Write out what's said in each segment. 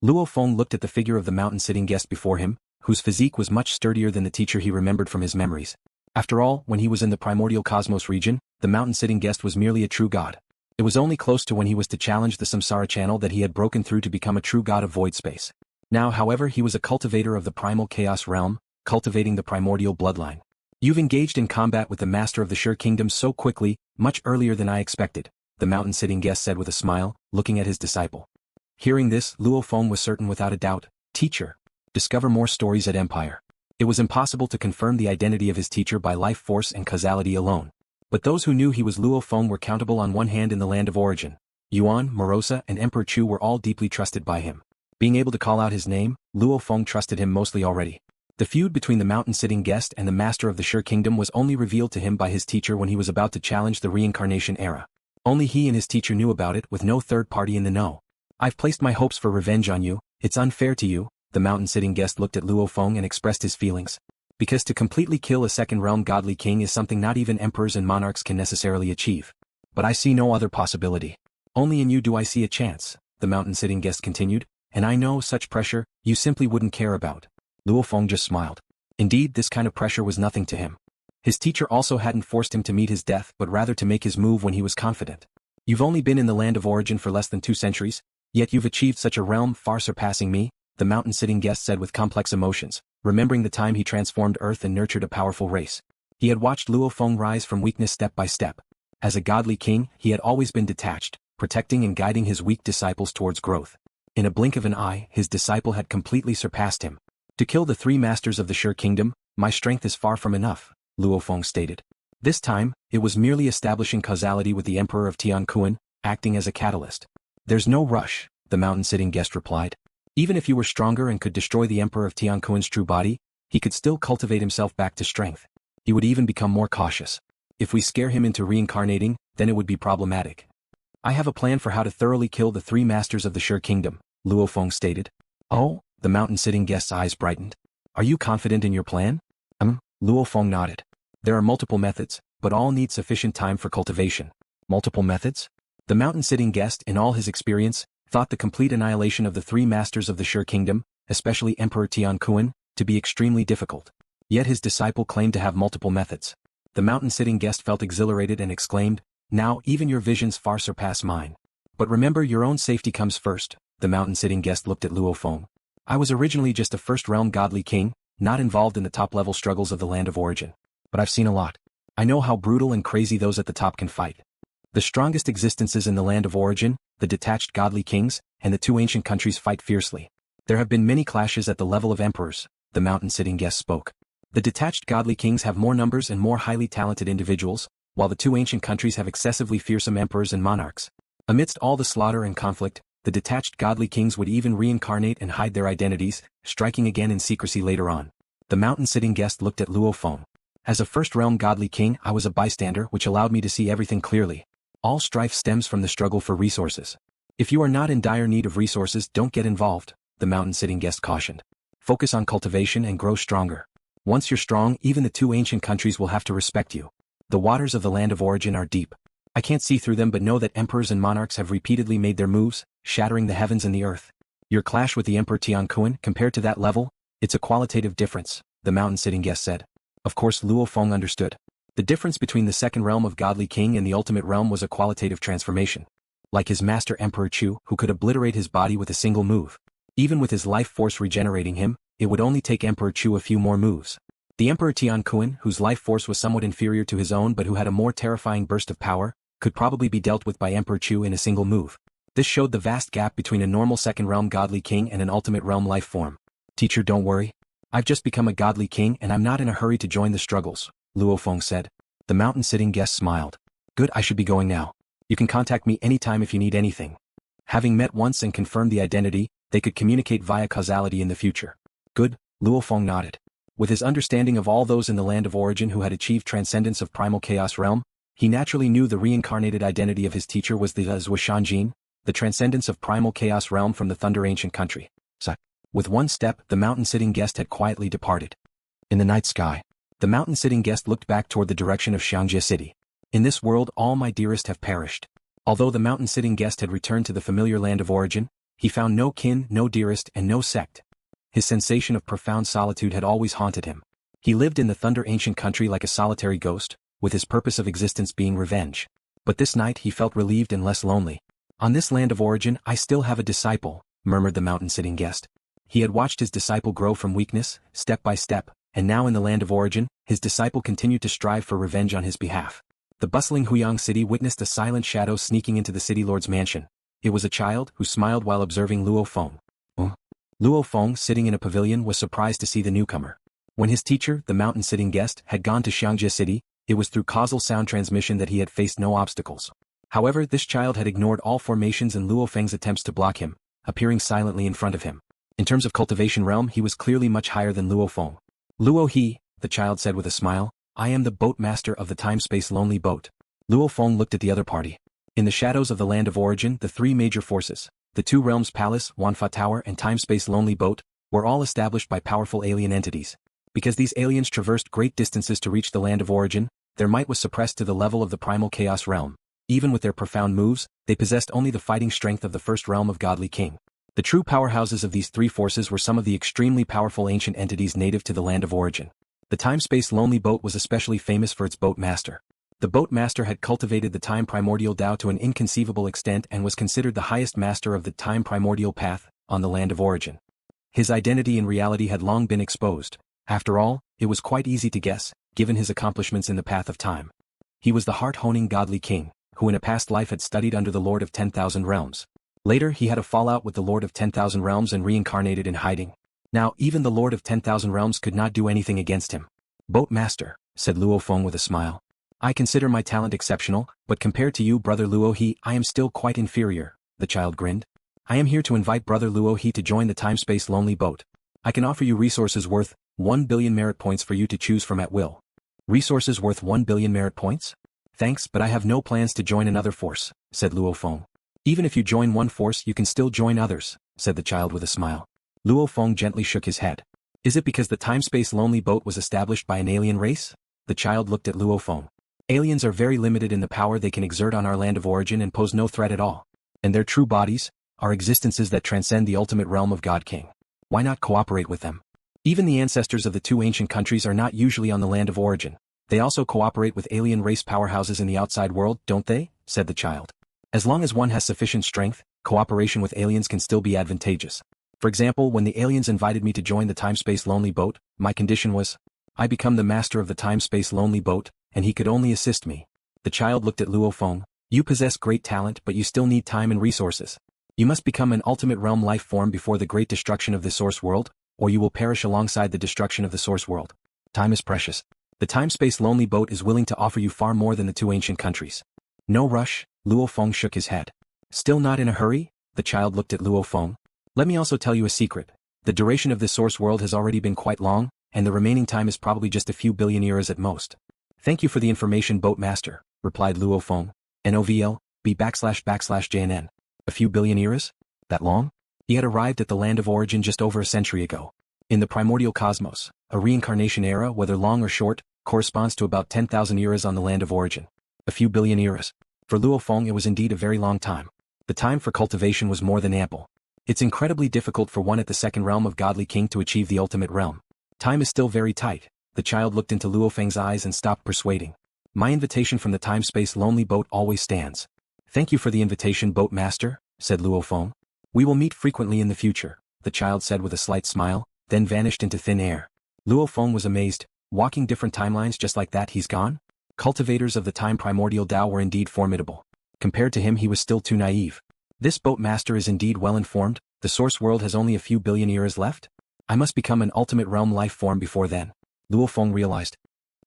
Luo Feng looked at the figure of the mountain-sitting guest before him, whose physique was much sturdier than the teacher he remembered from his memories. After all, when he was in the primordial cosmos region, the mountain-sitting guest was merely a true god. It was only close to when he was to challenge the samsara channel that he had broken through to become a true god of void space. Now, however, he was a cultivator of the primal chaos realm, cultivating the primordial bloodline. You've engaged in combat with the master of the Shi Kingdom so quickly, much earlier than I expected, the mountain-sitting guest said with a smile, looking at his disciple. Hearing this, Luo Feng was certain without a doubt. Teacher. Discover more stories at Empire. It was impossible to confirm the identity of his teacher by life force and causality alone. But those who knew he was Luo Feng were countable on one hand in the land of origin. Yuan, Morosa, and Emperor Chu were all deeply trusted by him. Being able to call out his name, Luo Feng trusted him mostly already. The feud between the mountain-sitting guest and the master of the Shi Kingdom was only revealed to him by his teacher when he was about to challenge the reincarnation era. Only he and his teacher knew about it, with no third party in the know. I've placed my hopes for revenge on you. It's unfair to you. The mountain-sitting guest looked at Luo Feng and expressed his feelings. Because to completely kill a second-realm godly king is something not even emperors and monarchs can necessarily achieve. But I see no other possibility. Only in you do I see a chance, the mountain-sitting guest continued, and I know such pressure, you simply wouldn't care about. Luo Feng just smiled. Indeed, this kind of pressure was nothing to him. His teacher also hadn't forced him to meet his death but rather to make his move when he was confident. You've only been in the land of origin for less than 2 centuries, yet you've achieved such a realm far surpassing me, the mountain-sitting guest said with complex emotions, remembering the time he transformed Earth and nurtured a powerful race. He had watched Luo Feng rise from weakness step by step. As a godly king, he had always been detached, protecting and guiding his weak disciples towards growth. In a blink of an eye, his disciple had completely surpassed him. To kill the 3 masters of the Shi Kingdom, my strength is far from enough, Luo Feng stated. This time, it was merely establishing causality with the Emperor of Tian Kun, acting as a catalyst. There's no rush, the mountain-sitting guest replied. Even if you were stronger and could destroy the Emperor of Tian Kun's true body, he could still cultivate himself back to strength. He would even become more cautious. If we scare him into reincarnating, then it would be problematic. I have a plan for how to thoroughly kill the 3 masters of the Shi Kingdom, Luo Feng stated. Oh? The mountain-sitting guest's eyes brightened. Are you confident in your plan? Luo Feng nodded. There are multiple methods, but all need sufficient time for cultivation. Multiple methods? The mountain-sitting guest, in all his experience, thought the complete annihilation of the 3 masters of the Shi Kingdom, especially Emperor Tian Kun, to be extremely difficult. Yet his disciple claimed to have multiple methods. The mountain-sitting guest felt exhilarated and exclaimed, now even your visions far surpass mine. But remember, your own safety comes first. The mountain-sitting guest looked at Luo Feng. I was originally just a first-realm godly king, not involved in the top-level struggles of the land of origin. But I've seen a lot. I know how brutal and crazy those at the top can fight. The strongest existences in the land of origin, the detached godly kings, and the 2 ancient countries fight fiercely. There have been many clashes at the level of emperors, the mountain-sitting guest spoke. The detached godly kings have more numbers and more highly talented individuals, while the 2 ancient countries have excessively fearsome emperors and monarchs. Amidst all the slaughter and conflict, the detached godly kings would even reincarnate and hide their identities, striking again in secrecy later on. The mountain-sitting guest looked at Luo Feng. As a first-realm godly king, I was a bystander, which allowed me to see everything clearly. All strife stems from the struggle for resources. If you are not in dire need of resources, don't get involved, the mountain-sitting guest cautioned. Focus on cultivation and grow stronger. Once you're strong, even the 2 ancient countries will have to respect you. The waters of the land of origin are deep. I can't see through them but know that emperors and monarchs have repeatedly made their moves, shattering the heavens and the earth. Your clash with the Emperor Tian Kun, compared to that level, it's a qualitative difference, the mountain-sitting guest said. Of course Luo Feng understood. The difference between the second realm of godly king and the ultimate realm was a qualitative transformation. Like his master Emperor Chu, who could obliterate his body with a single move. Even with his life force regenerating him, it would only take Emperor Chu a few more moves. The Emperor Tian Kun, whose life force was somewhat inferior to his own but who had a more terrifying burst of power, could probably be dealt with by Emperor Chu in a single move. This showed the vast gap between a normal second-realm godly king and an ultimate realm life form. Teacher, don't worry. I've just become a godly king and I'm not in a hurry to join the struggles, Luo Feng said. The mountain-sitting guest smiled. Good, I should be going now. You can contact me anytime if you need anything. Having met once and confirmed the identity, they could communicate via causality in the future. Good, Luo Feng nodded. With his understanding of all those in the land of origin who had achieved transcendence of primal chaos realm, he naturally knew the reincarnated identity of his teacher was the Zhuoshanjin, the transcendence of primal chaos realm from the Thunder ancient country. With one step, the mountain-sitting guest had quietly departed. In the night sky, the mountain-sitting guest looked back toward the direction of Xiangjie City. In this world all my dearest have perished. Although the mountain-sitting guest had returned to the familiar land of origin, He found no kin, no dearest, and no sect. His sensation of profound solitude had always haunted him. He lived in the Thunder Ancient country like a solitary ghost, with his purpose of existence being revenge. But this night he felt relieved and less lonely. On this land of origin I still have a disciple, murmured the mountain-sitting guest. He had watched his disciple grow from weakness, step by step, and now in the land of origin, his disciple continued to strive for revenge on his behalf. The bustling Huyang city witnessed a silent shadow sneaking into the city lord's mansion. It was a child who smiled while observing Luo Feng. Luo Feng, sitting in a pavilion, was surprised to see the newcomer. When his teacher, the mountain-sitting guest, had gone to Xiangjie City, it was through causal sound transmission that he had faced no obstacles. However, this child had ignored all formations and Luo Feng's attempts to block him, appearing silently in front of him. In terms of cultivation realm, he was clearly much higher than Luo Feng. Luo He, the child said with a smile, I am the boat master of the time-space lonely boat. Luo Feng looked at the other party. In the shadows of the land of origin, the three major forces, the two realms palace, Wanfa Tower and time-space lonely boat, were all established by powerful alien entities. Because these aliens traversed great distances to reach the land of origin, their might was suppressed to the level of the primal chaos realm. Even with their profound moves, they possessed only the fighting strength of the first realm of Godly King. The true powerhouses of these three forces were some of the extremely powerful ancient entities native to the land of origin. The time-space lonely boat was especially famous for its boat master. The boat master had cultivated the time primordial Tao to an inconceivable extent and was considered the highest master of the time primordial path, on the land of origin. His identity in reality had long been exposed. After all, it was quite easy to guess, given his accomplishments in the path of time. He was the heart-honing Godly King, who in a past life had studied under the Lord of 10,000 Realms. Later he had a fallout with the Lord of 10,000 Realms and reincarnated in hiding. Now even the Lord of 10,000 Realms could not do anything against him. Boat master, said Luo Feng with a smile. I consider my talent exceptional, but compared to you brother Luo He I am still quite inferior, the child grinned. I am here to invite brother Luo He to join the time-space lonely boat. I can offer you resources worth 1 billion merit points for you to choose from at will. Resources worth 1 billion merit points? Thanks, but I have no plans to join another force, said Luo Feng. Even if you join one force you can still join others, said the child with a smile. Luo Feng gently shook his head. Is it because the time-space lonely boat was established by an alien race? The child looked at Luo Feng. Aliens are very limited in the power they can exert on our land of origin and pose no threat at all. And their true bodies are existences that transcend the ultimate realm of God King. Why not cooperate with them? Even the ancestors of the two ancient countries are not usually on the land of origin. They also cooperate with alien race powerhouses in the outside world, don't they? Said the child. As long as one has sufficient strength, cooperation with aliens can still be advantageous. For example, when the aliens invited me to join the time-space lonely boat, my condition was, I become the master of the time-space lonely boat, and he could only assist me. The child looked at Luo Feng. You possess great talent but you still need time and resources. You must become an ultimate realm life form before the great destruction of the source world, or you will perish alongside the destruction of the source world. Time is precious. The time-space lonely boat is willing to offer you far more than the two ancient countries. No rush, Luo Feng shook his head. Still not in a hurry? The child looked at Luo Feng. Let me also tell you a secret. The duration of this source world has already been quite long, and the remaining time is probably just a few billion years at most. Thank you for the information boat master, replied Luo Feng. NOVL/B/JNN. A few billion years? That long? He had arrived at the land of origin just over a century ago. In the primordial cosmos, a reincarnation era, whether long or short, corresponds to about 10,000 eras on the land of origin. A few billion eras. For Luo Feng it was indeed a very long time. The time for cultivation was more than ample. It's incredibly difficult for one at the second realm of Godly King to achieve the ultimate realm. Time is still very tight. The child looked into Luo Feng's eyes and stopped persuading. My invitation from the time-space lonely boat always stands. Thank you for the invitation boat master, said Luo Feng. We will meet frequently in the future, the child said with a slight smile, then vanished into thin air. Luo Feng was amazed. Walking different timelines just like that he's gone? Cultivators of the time primordial Tao were indeed formidable. Compared to him he was still too naive. This boat master is indeed well informed. The source world has only a few billion years left? I must become an ultimate realm life form before then, Luo Feng realized.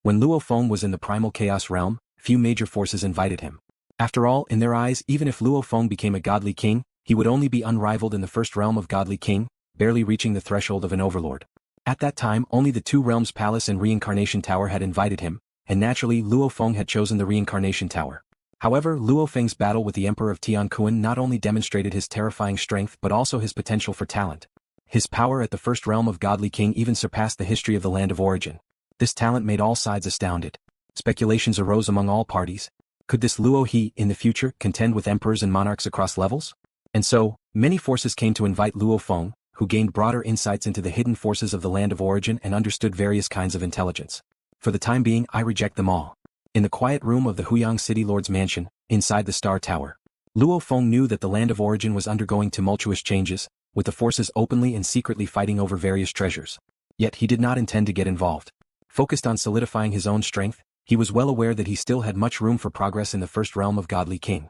When Luo Feng was in the primal chaos realm, few major forces invited him. After all, in their eyes, even if Luo Feng became a godly king, he would only be unrivaled in the first realm of Godly King, barely reaching the threshold of an overlord. At that time only the two realms palace and reincarnation tower had invited him, and naturally Luo Feng had chosen the reincarnation tower. However, LuoFeng's battle with the Emperor of Tian Kun not only demonstrated his terrifying strength but also his potential for talent. His power at the first realm of Godly King even surpassed the history of the land of origin. This talent made all sides astounded. Speculations arose among all parties. Could this Luo He, in the future, contend with emperors and monarchs across levels? And so, Many forces came to invite Luo Feng, who gained broader insights into the hidden forces of the land of origin and understood various kinds of intelligence. For the time being, I reject them all. In the quiet room of the Huyang City Lord's mansion, inside the Star Tower, Luo Feng knew that the land of origin was undergoing tumultuous changes, with the forces openly and secretly fighting over various treasures. Yet he did not intend to get involved. Focused on solidifying his own strength, he was well aware that he still had much room for progress in the first realm of Godly King.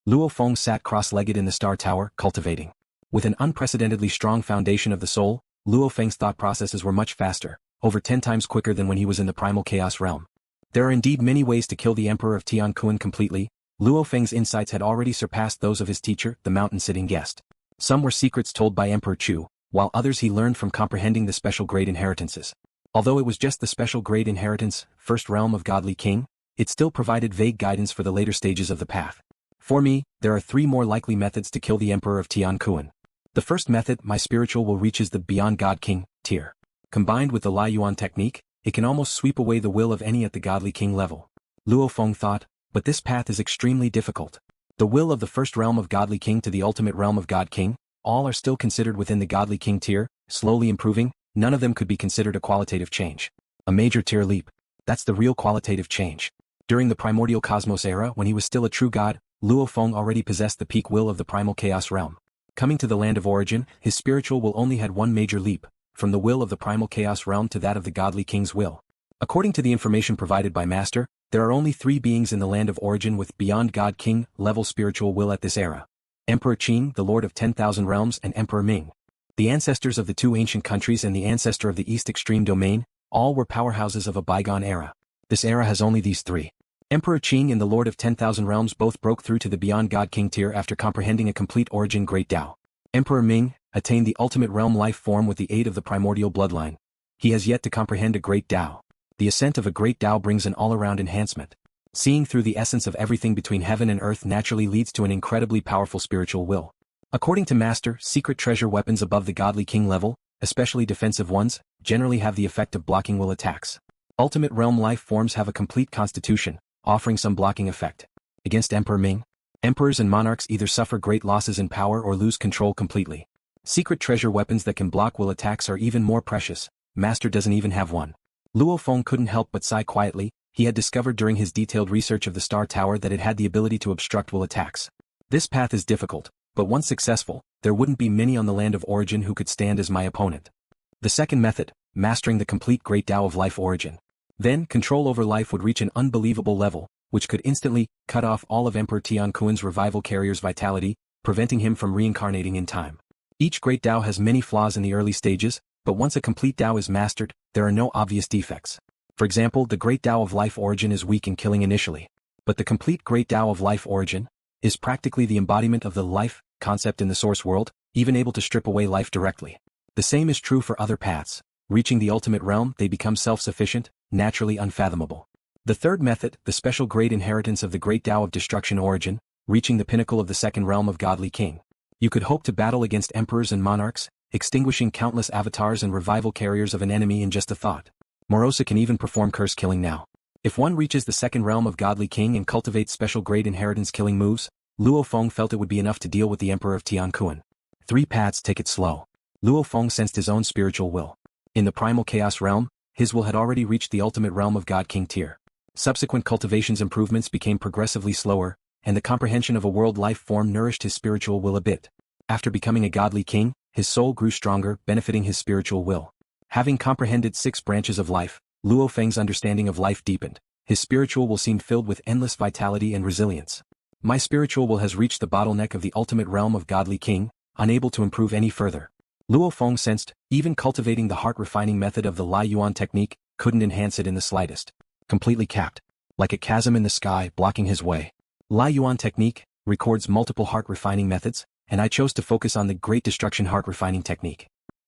Luo Feng sat cross-legged in the Star Tower, cultivating. With an unprecedentedly strong foundation of the soul, Luo Feng's thought processes were much faster, over 10 times quicker than when he was in the primal chaos realm. There are indeed many ways to kill the Emperor of Tian Kun completely. Luo Feng's insights had already surpassed those of his teacher, the mountain-sitting guest. Some were secrets told by Emperor Chu, while others he learned from comprehending the special grade inheritances. Although it was just the special grade inheritance, first realm of Godly King, it still provided vague guidance for the later stages of the path. For me, there are 3 more likely methods to kill the Emperor of Tian Kun. The first method, my spiritual will reaches the Beyond God King tier. Combined with the Lai Yuan technique, it can almost sweep away the will of any at the Godly King level. Luo Feng thought, but this path is extremely difficult. The will of the first realm of Godly King to the ultimate realm of God King, all are still considered within the Godly King tier, slowly improving, none of them could be considered a qualitative change. A major tier leap. That's the real qualitative change. During the primordial cosmos era when he was still a true god, Luo Feng already possessed the peak will of the primal chaos realm. Coming to the land of origin, his spiritual will only had one major leap, from the will of the primal chaos realm to that of the Godly King's will. According to the information provided by Master, there are only 3 beings in the land of origin with Beyond God King level spiritual will at this era. Emperor Qing, the Lord of 10,000 Realms, and Emperor Ming. The ancestors of the 2 ancient countries and the ancestor of the East Extreme Domain, all were powerhouses of a bygone era. This era has only these 3. Emperor Qing and the Lord of 10,000 Realms both broke through to the Beyond God King tier after comprehending a complete origin Great Tao. Emperor Ming attained the ultimate realm life form with the aid of the primordial bloodline. He has yet to comprehend a Great Tao. The ascent of a Great Tao brings an all-around enhancement. Seeing through the essence of everything between heaven and earth naturally leads to an incredibly powerful spiritual will. According to Master, secret treasure weapons above the Godly King level, especially defensive ones, generally have the effect of blocking will attacks. Ultimate realm life forms have a complete constitution, offering some blocking effect. Against Emperor Ming, Emperors and Monarchs either suffer great losses in power or lose control completely. Secret treasure weapons that can block will attacks are even more precious. Master doesn't even have one. Luo Feng couldn't help but sigh quietly. He had discovered during his detailed research of the Star Tower that it had the ability to obstruct will attacks. This path is difficult, but once successful, there wouldn't be many on the land of origin who could stand as my opponent. The second method, mastering the complete Great Tao of life origin. Then, control over life would reach an unbelievable level, which could instantly cut off all of Emperor Tian Kun's revival carrier's vitality, preventing him from reincarnating in time. Each Great Tao has many flaws in the early stages, but once a complete Tao is mastered, there are no obvious defects. For example, the Great Tao of life origin is weak in killing initially. But the complete Great Tao of life origin is practically the embodiment of the life concept in the source world, even able to strip away life directly. The same is true for other paths. Reaching the ultimate realm, they become self-sufficient, naturally unfathomable. The third method, the special grade inheritance of the Great Tao of destruction origin, reaching the pinnacle of the second realm of Godly King. You could hope to battle against Emperors and Monarchs, extinguishing countless avatars and revival carriers of an enemy in just a thought. Morosa can even perform curse killing now. If one reaches the second realm of Godly King and cultivates special grade inheritance killing moves, Luo Feng felt it would be enough to deal with the Emperor of Tian Kun. 3 paths take it slow. Luo Feng sensed his own spiritual will. In the primal chaos realm, his will had already reached the ultimate realm of God King tier. Subsequent cultivation's improvements became progressively slower, and the comprehension of a world life form nourished his spiritual will a bit. After becoming a Godly King, his soul grew stronger, benefiting his spiritual will. Having comprehended 6 branches of life, Luo Feng's understanding of life deepened. His spiritual will seemed filled with endless vitality and resilience. My spiritual will has reached the bottleneck of the ultimate realm of Godly King, unable to improve any further. Luo Feng sensed, even cultivating the heart-refining method of the Lai Yuan technique couldn't enhance it in the slightest. Completely capped. Like a chasm in the sky blocking his way. Lai Yuan technique records multiple heart-refining methods, and I chose to focus on the Great Destruction heart-refining technique.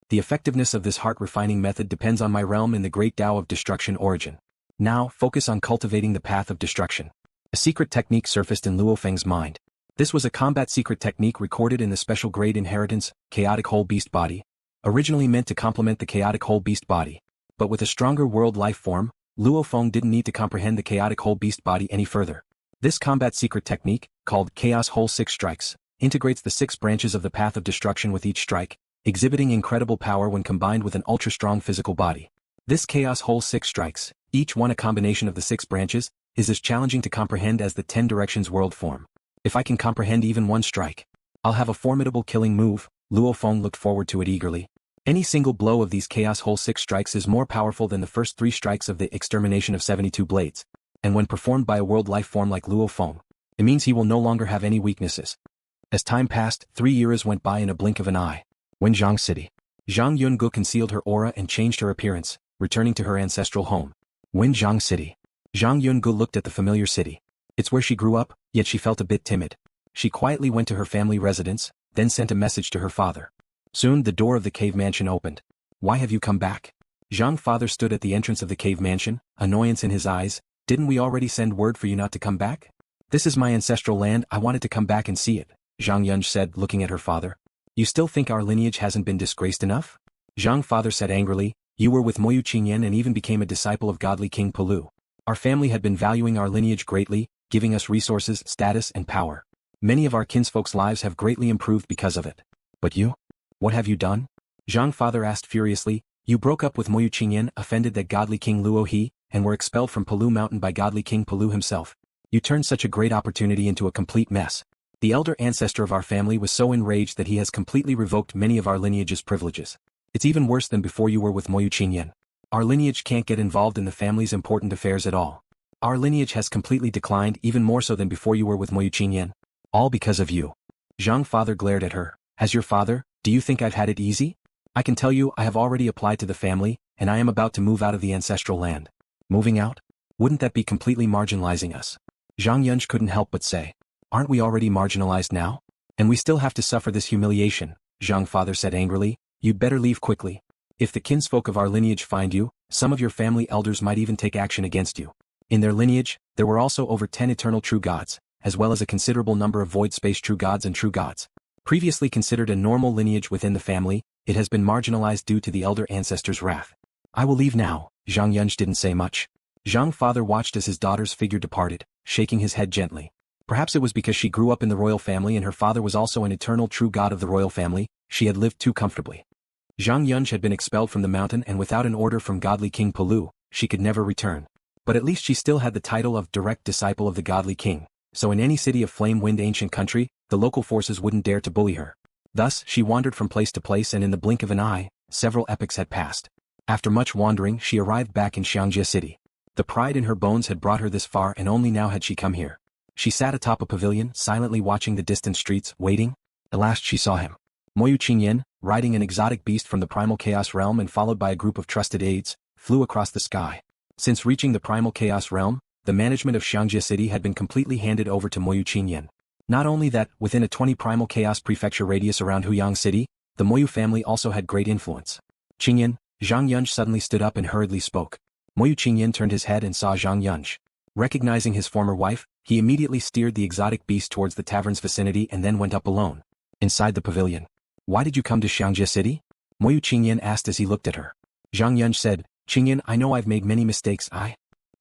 The effectiveness of this heart-refining method depends on my realm in the Great Tao of destruction origin. Now, focus on cultivating the path of destruction. A secret technique surfaced in Luo Feng's mind. This was a combat secret technique recorded in the special grade inheritance, chaotic whole beast body, originally meant to complement the chaotic whole beast body. But with a stronger world life form, Luo Feng didn't need to comprehend the chaotic whole beast body any further. This combat secret technique, called Chaos Whole 6 Strikes, integrates the 6 branches of the path of destruction with each strike, exhibiting incredible power when combined with an ultra-strong physical body. This chaos holds 6 strikes, each one a combination of the 6 branches, is as challenging to comprehend as the 10 directions world form. If I can comprehend even one strike, I'll have a formidable killing move. Luo Feng looked forward to it eagerly. Any single blow of these chaos whole 6 strikes is more powerful than the first 3 strikes of the extermination of 72 blades, and when performed by a world life form like Luo Feng, it means he will no longer have any weaknesses. As time passed, 3 years went by in a blink of an eye. Wenjiang City. Zhang Yungu concealed her aura and changed her appearance, returning to her ancestral home. Wenjiang City. Zhang Yungu looked at the familiar city. It's where she grew up, yet she felt a bit timid. She quietly went to her family residence, then sent a message to her father. Soon the door of the cave mansion opened. Why have you come back? Zhang's father stood at the entrance of the cave mansion, annoyance in his eyes. Didn't we already send word for you not to come back? This is my ancestral land, I wanted to come back and see it, Zhang Yunj said, looking at her father. You still think our lineage hasn't been disgraced enough? Zhang's father said angrily, you were with Moyu Qingyan and even became a disciple of godly King Pelu. Our family had been valuing our lineage greatly, giving us resources, status, and power. Many of our kinsfolk's lives have greatly improved because of it. But you? What have you done? Zhang's father asked furiously. You broke up with Moyu Qingyan, offended that godly King Luo He, and were expelled from Pelu Mountain by godly King Pelu himself. You turned such a great opportunity into a complete mess. The elder ancestor of our family was so enraged that he has completely revoked many of our lineage's privileges. It's even worse than before you were with Moyu Qingyan. Our lineage can't get involved in the family's important affairs at all. Our lineage has completely declined, even more so than before you were with Moyu Qingyan. All because of you. Zhang's father glared at her. As your father, do you think I've had it easy? I can tell you I have already applied to the family, and I am about to move out of the ancestral land. Moving out? Wouldn't that be completely marginalizing us? Zhang Yunj couldn't help but say. Aren't we already marginalized now? And we still have to suffer this humiliation, Zhang's father said angrily. You'd better leave quickly. If the kinsfolk of our lineage find you, some of your family elders might even take action against you. In their lineage, there were also over 10 eternal true gods, as well as a considerable number of void space true gods and true gods. Previously considered a normal lineage within the family, it has been marginalized due to the elder ancestor's wrath. I will leave now. Zhang Yunj didn't say much. Zhang's father watched as his daughter's figure departed, shaking his head gently. Perhaps it was because she grew up in the royal family and her father was also an eternal true god of the royal family, she had lived too comfortably. Zhang Yunj had been expelled from the mountain and without an order from godly King Pelu, she could never return. But at least she still had the title of direct disciple of the godly king, so in any city of Flame Wind ancient country, the local forces wouldn't dare to bully her. Thus, she wandered from place to place and in the blink of an eye, several epochs had passed. After much wandering, she arrived back in Xiangjie City. The pride in her bones had brought her this far and only now had she come here. She sat atop a pavilion, silently watching the distant streets, waiting. At last she saw him. Moyu Qingyan, riding an exotic beast from the primal chaos realm and followed by a group of trusted aides, flew across the sky. Since reaching the primal chaos realm, the management of Xiangjie City had been completely handed over to Moyu Qingyan. Not only that, within a 20 primal chaos prefecture radius around Huyang City, the Moyu family also had great influence. Qingyan, Zhang Yunj suddenly stood up and hurriedly spoke. Moyu Qingyan turned his head and saw Zhang Yunj. Recognizing his former wife, he immediately steered the exotic beast towards the tavern's vicinity and then went up alone. Inside the pavilion. Why did you come to Xiangjie City? Moyu Qingyan asked as he looked at her. Zhang Yunj said, Qingyan, I know I've made many mistakes.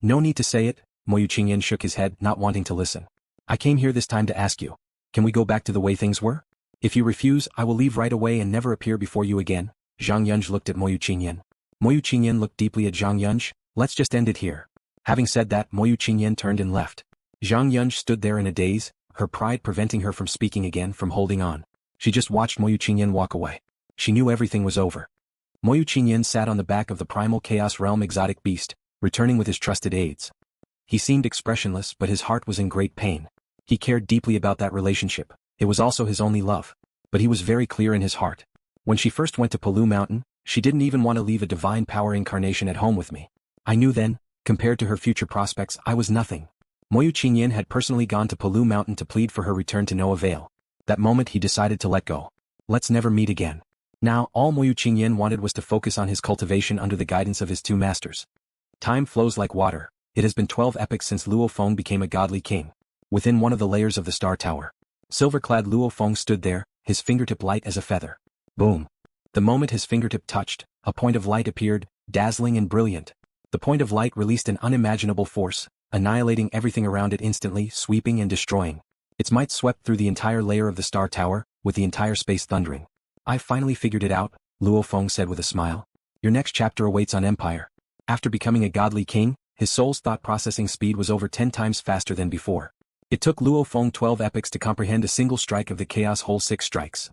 No need to say it. Moyu Qingyan shook his head, not wanting to listen. I came here this time to ask you. Can we go back to the way things were? If you refuse, I will leave right away and never appear before you again. Zhang Yunj looked at Moyu Qingyan. Moyu Qingyan looked deeply at Zhang Yunj. Let's just end it here. Having said that, Moyu Qingyan turned and left. Zhang Yunj stood there in a daze, her pride preventing her from speaking again, from holding on. She just watched Moyu Qingyan walk away. She knew everything was over. Moyu Qingyan sat on the back of the primal chaos realm exotic beast, returning with his trusted aides. He seemed expressionless, but his heart was in great pain. He cared deeply about that relationship. It was also his only love. But he was very clear in his heart. When she first went to Pelu Mountain, she didn't even want to leave a divine power incarnation at home with me. I knew then, compared to her future prospects, I was nothing. Moyu Qingyan had personally gone to Pelu Mountain to plead for her return to no avail. That moment he decided to let go. Let's never meet again. Now, all Moyu Qingyan wanted was to focus on his cultivation under the guidance of his two masters. Time flows like water. It has been 12 epochs since Luo Feng became a godly king. Within one of the layers of the star tower, silver-clad Luo Feng stood there, his fingertip light as a feather. Boom. The moment his fingertip touched, a point of light appeared, dazzling and brilliant. The point of light released an unimaginable force, annihilating everything around it instantly, sweeping and destroying. Its might swept through the entire layer of the star tower, with the entire space thundering. "I've finally figured it out," Luo Feng said with a smile. "Your next chapter awaits on Empire." After becoming a godly king, his soul's thought processing speed was over 10 times faster than before. It took Luo Feng 12 epochs to comprehend a single strike of the chaos whole 6 strikes.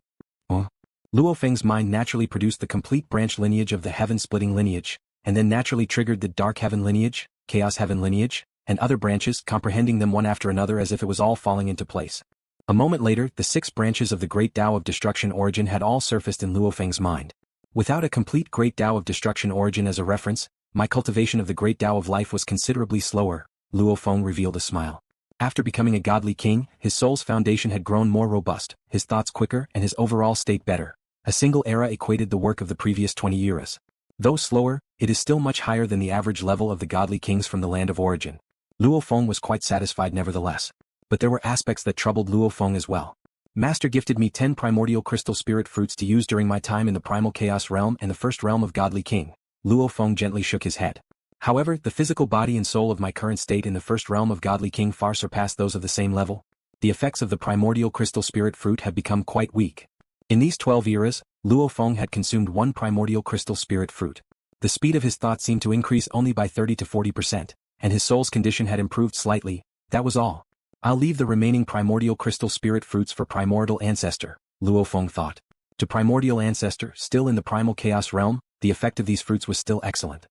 Luo Feng's mind naturally produced the complete branch lineage of the heaven-splitting lineage, and then naturally triggered the dark heaven lineage, chaos heaven lineage, and other branches, comprehending them one after another as if it was all falling into place. A moment later, the 6 branches of the Great Tao of Destruction origin had all surfaced in Luo Feng's mind. Without a complete Great Tao of Destruction origin as a reference, my cultivation of the Great Tao of Life was considerably slower, Luo Feng revealed a smile. After becoming a godly king, his soul's foundation had grown more robust, his thoughts quicker, and his overall state better. A single era equated the work of the previous 20 eras. Though slower, it is still much higher than the average level of the godly kings from the land of origin. Luo Feng was quite satisfied nevertheless. But there were aspects that troubled Luo Feng as well. Master gifted me 10 primordial crystal spirit fruits to use during my time in the primal chaos realm and the first realm of godly king. Luo Feng gently shook his head. However, the physical body and soul of my current state in the first realm of godly king far surpass those of the same level. The effects of the primordial crystal spirit fruit have become quite weak. In these 12 eras, Luo Feng had consumed 1 primordial crystal spirit fruit. The speed of his thought seemed to increase only by 30 to 40%, and his soul's condition had improved slightly. That was all. I'll leave the remaining primordial crystal spirit fruits for primordial ancestor, Luo Feng thought. To primordial ancestor, still in the primal chaos realm, the effect of these fruits was still excellent.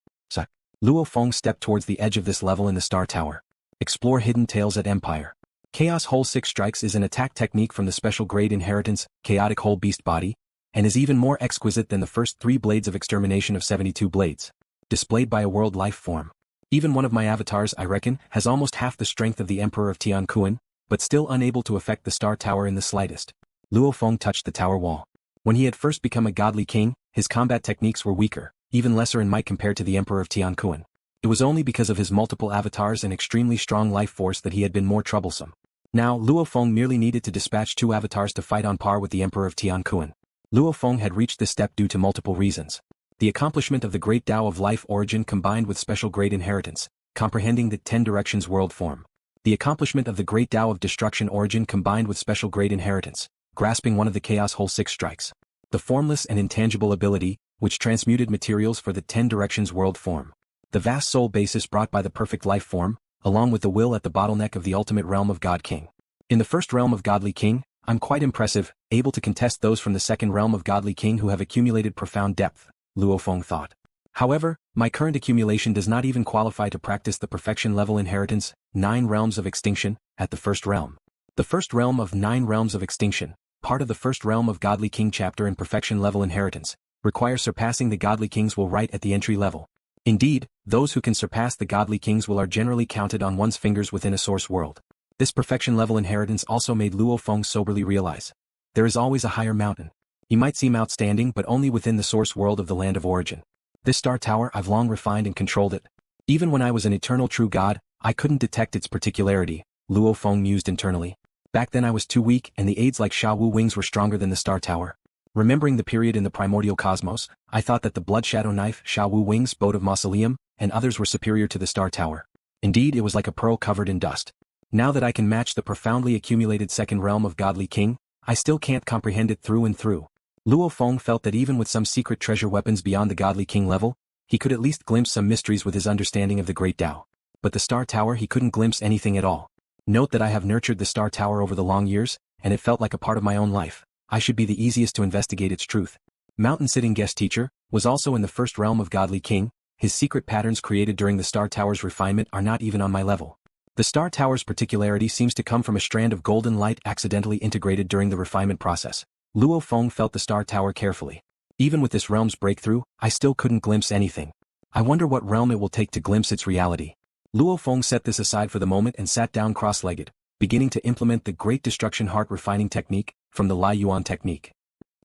Luo Feng stepped towards the edge of this level in the Star Tower. Explore hidden tales at Empire. Chaos Whole 6 Strikes is an attack technique from the special grade inheritance, Chaotic Whole Beast Body, and is even more exquisite than the first 3 blades of extermination of 72 blades. Displayed by a world life form. Even one of my avatars, I reckon, has almost half the strength of the Emperor of Tian Kun, but still unable to affect the Star Tower in the slightest. Luo Feng touched the tower wall. When he had first become a godly king, his combat techniques were weaker, even lesser in might compared to the Emperor of Tian Kun. It was only because of his multiple avatars and extremely strong life force that he had been more troublesome. Now, Luo Feng merely needed to dispatch 2 avatars to fight on par with the Emperor of Tian Kun. Luo Feng had reached this step due to multiple reasons. The accomplishment of the Great Tao of Life origin combined with special grade inheritance, comprehending the 10 directions world form. The accomplishment of the Great Tao of Destruction origin combined with special grade inheritance, grasping one of the Chaos Whole 6 Strikes. The formless and intangible ability, which transmuted materials for the 10 directions world form. The vast soul basis brought by the perfect life form, along with the will at the bottleneck of the ultimate realm of God King. In the first realm of Godly King, I'm quite impressive, able to contest those from the second realm of Godly King who have accumulated profound depth, Luo Feng thought. However, my current accumulation does not even qualify to practice the perfection level inheritance, 9 realms of extinction, at the first realm. The first realm of 9 realms of extinction, part of the first realm of Godly King chapter in perfection level inheritance, requires surpassing the Godly Kings will right at the entry level. Indeed, those who can surpass the Godly Kings will are generally counted on one's fingers within a source world. This perfection level inheritance also made Luo Feng soberly realize. There is always a higher mountain. He might seem outstanding but only within the source world of the land of origin. This star tower I've long refined and controlled it. Even when I was an eternal true god, I couldn't detect its particularity, Luo Feng mused internally. Back then I was too weak and the aids like Sha Wu wings were stronger than the star tower. Remembering the period in the primordial cosmos, I thought that the blood shadow knife, Sha Wu wings, boat of mausoleum, and others were superior to the star tower. Indeed, it was like a pearl covered in dust. Now that I can match the profoundly accumulated second realm of Godly King, I still can't comprehend it through and through. Luo Feng felt that even with some secret treasure weapons beyond the Godly King level, he could at least glimpse some mysteries with his understanding of the Great Tao. But the Star Tower he couldn't glimpse anything at all. Note that I have nurtured the Star Tower over the long years, and it felt like a part of my own life. I should be the easiest to investigate its truth. Mountain-sitting guest teacher, was also in the first realm of Godly King. His secret patterns created during the Star Tower's refinement are not even on my level. The Star Tower's particularity seems to come from a strand of golden light accidentally integrated during the refinement process. Luo Feng felt the Star Tower carefully. Even with this realm's breakthrough, I still couldn't glimpse anything. I wonder what realm it will take to glimpse its reality. Luo Feng set this aside for the moment and sat down cross-legged, beginning to implement the Great Destruction Heart Refining Technique, from the Lai Yuan Technique.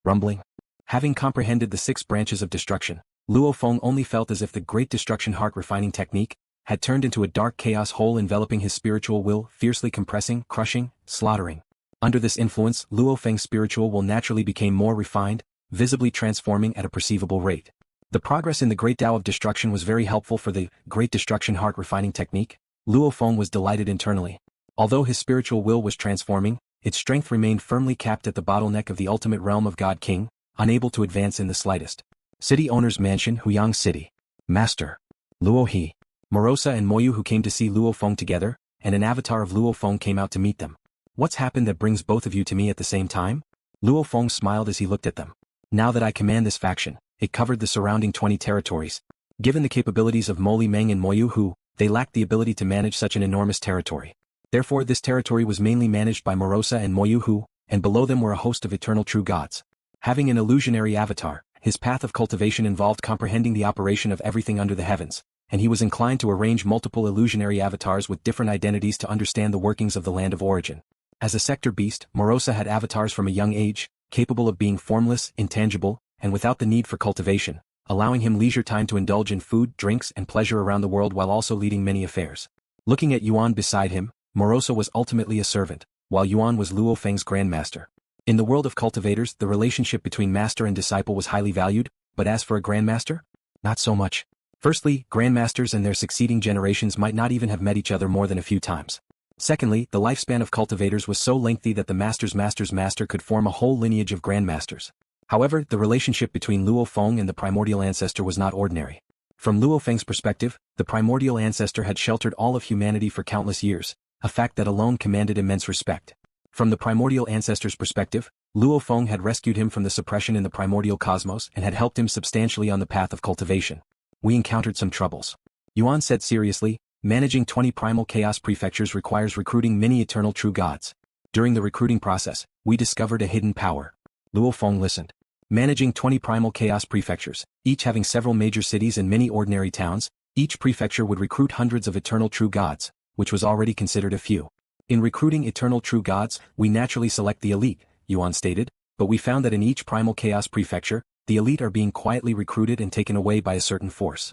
Rumbling. Having comprehended the 6 branches of destruction, Luo Feng only felt as if the Great Destruction Heart Refining Technique had turned into a dark chaos hole enveloping his spiritual will, fiercely compressing, crushing, slaughtering. Under this influence, Luo Feng's spiritual will naturally became more refined, visibly transforming at a perceivable rate. The progress in the Great Tao of Destruction was very helpful for the Great Destruction Heart Refining Technique. Luo Feng was delighted internally. Although his spiritual will was transforming, its strength remained firmly capped at the bottleneck of the ultimate realm of God King, unable to advance in the slightest. City Owner's Mansion, Huyang City. Master. Luo He. Morosa and Moyu who came to see Luo Feng together, and an avatar of Luo Feng came out to meet them. What's happened that brings both of you to me at the same time? Luo Feng smiled as he looked at them. Now that I command this faction, it covered the surrounding 20 territories. Given the capabilities of Moli Meng and Moyu Hu, they lacked the ability to manage such an enormous territory. Therefore this territory was mainly managed by Morosa and Moyu Hu, and below them were a host of eternal true gods. Having an illusionary avatar, his path of cultivation involved comprehending the operation of everything under the heavens, and he was inclined to arrange multiple illusionary avatars with different identities to understand the workings of the land of origin. As a sector beast, Morosa had avatars from a young age, capable of being formless, intangible, and without the need for cultivation, allowing him leisure time to indulge in food, drinks, and pleasure around the world while also leading many affairs. Looking at Yuan beside him, Morosa was ultimately a servant, while Yuan was Luo Feng's grandmaster. In the world of cultivators, the relationship between master and disciple was highly valued, but as for a grandmaster? Not so much. Firstly, grandmasters and their succeeding generations might not even have met each other more than a few times. Secondly, the lifespan of cultivators was so lengthy that the master's master's master could form a whole lineage of grandmasters. However, the relationship between Luo Feng and the primordial ancestor was not ordinary. From Luo Feng's perspective, the primordial ancestor had sheltered all of humanity for countless years, a fact that alone commanded immense respect. From the primordial ancestor's perspective, Luo Feng had rescued him from the suppression in the primordial cosmos and had helped him substantially on the path of cultivation. We encountered some troubles. Yuan said seriously, managing 20 primal chaos prefectures requires recruiting many eternal true gods. During the recruiting process, we discovered a hidden power. Luo Feng listened. Managing 20 primal chaos prefectures, each having several major cities and many ordinary towns, each prefecture would recruit hundreds of eternal true gods, which was already considered a few. In recruiting eternal true gods, we naturally select the elite, Yuan stated, but we found that in each primal chaos prefecture, the elite are being quietly recruited and taken away by a certain force.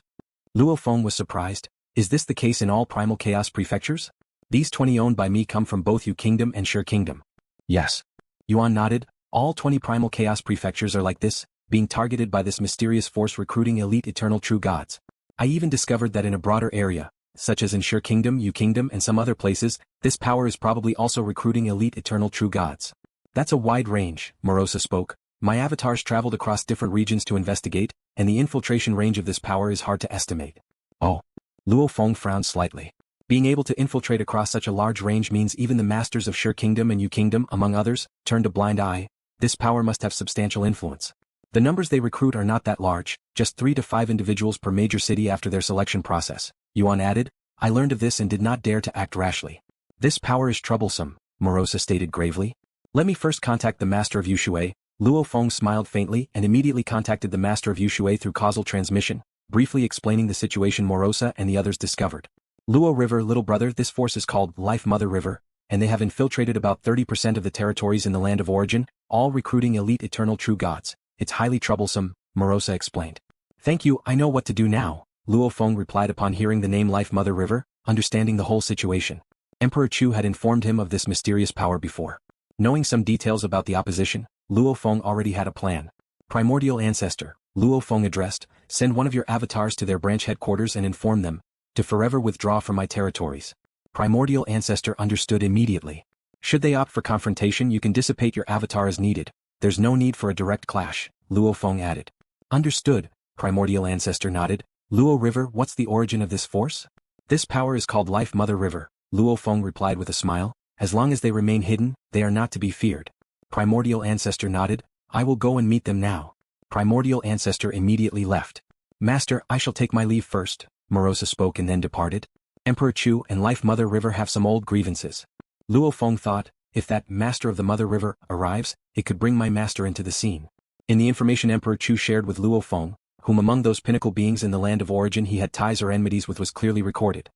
Luo Feng was surprised. Is this the case in all primal chaos prefectures? These 20 owned by me come from both Shi Kingdom and Shi Kingdom. Yes. Yuan nodded. All 20 primal chaos prefectures are like this, being targeted by this mysterious force recruiting elite eternal true gods. I even discovered that in a broader area, such as in Shi Kingdom, Yu Kingdom and some other places, this power is probably also recruiting elite eternal true gods. That's a wide range, Morosa spoke. My avatars traveled across different regions to investigate, and the infiltration range of this power is hard to estimate. Oh. Luo Feng frowned slightly. Being able to infiltrate across such a large range means even the masters of Shi Kingdom and Yu Kingdom, among others, turned a blind eye. This power must have substantial influence. The numbers they recruit are not that large, just 3 to 5 individuals per major city after their selection process, Yuan added. I learned of this and did not dare to act rashly. This power is troublesome, Morosa stated gravely. Let me first contact the master of Yushui. Luo Feng smiled faintly and immediately contacted the master of Yushui through causal transmission, briefly explaining the situation Morosa and the others discovered. Luo River, little brother, this force is called Life Mother River, and they have infiltrated about 30% of the territories in the land of origin, all recruiting elite eternal true gods. It's highly troublesome, Morosa explained. Thank you, I know what to do now, Luo Feng replied upon hearing the name Life Mother River, understanding the whole situation. Emperor Chu had informed him of this mysterious power before. Knowing some details about the opposition, Luo Feng already had a plan. Primordial Ancestor, Luo Feng addressed, send one of your avatars to their branch headquarters and inform them to forever withdraw from my territories. Primordial Ancestor understood immediately. Should they opt for confrontation, you can dissipate your avatar as needed. There's no need for a direct clash, Luo Feng added. Understood, Primordial Ancestor nodded. Luo River, what's the origin of this force? This power is called Life Mother River, Luo Feng replied with a smile. As long as they remain hidden, they are not to be feared. Primordial Ancestor nodded. I will go and meet them now. Primordial Ancestor immediately left. Master, I shall take my leave first, Morosa spoke and then departed. Emperor Chu and Life Mother River have some old grievances. Luo Feng thought, if that Master of the Mother River arrives, it could bring my master into the scene. In the information Emperor Chu shared with Luo Feng, whom among those pinnacle beings in the land of origin he had ties or enmities with was clearly recorded.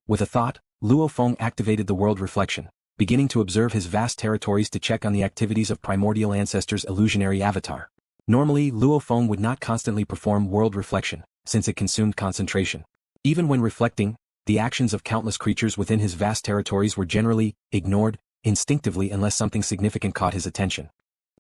With a thought, Luo Feng activated the world reflection, beginning to observe his vast territories to check on the activities of Primordial Ancestor's illusionary avatar. Normally, Luo Feng would not constantly perform world reflection, since it consumed concentration. Even when reflecting, the actions of countless creatures within his vast territories were generally ignored, instinctively unless something significant caught his attention.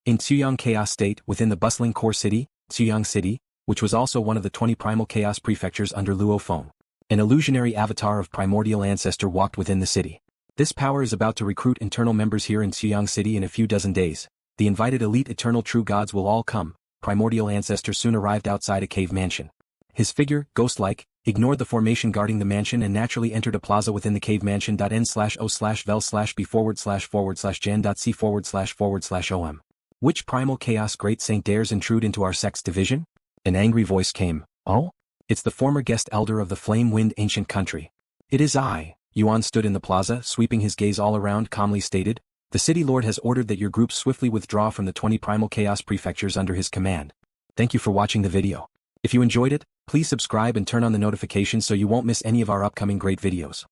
In Xuyang Chaos State, within the bustling core city, Xuyang City, which was also one of the 20 primal chaos prefectures under Luo Feng, an illusionary avatar of Primordial Ancestor walked within the city. This power is about to recruit internal members here in Xiang City in a few dozen days. The invited elite eternal true gods will all come. Primordial ancestor soon arrived outside a cave mansion. His figure, ghost-like, ignored the formation guarding the mansion and naturally entered a plaza within the cave mansion.n/o/vel/b/b/jen.c/c/om. Which primal chaos great saint dares intrude into our sect's division? An angry voice came. Oh? It's the former guest elder of the Flame Wind ancient country. It is I. Yuan stood in the plaza, sweeping his gaze all around, calmly stated. The city lord has ordered that your group swiftly withdraw from the 20 primal chaos prefectures under his command. Thank you for watching the video. If you enjoyed it, please subscribe and turn on the notifications so you won't miss any of our upcoming great videos.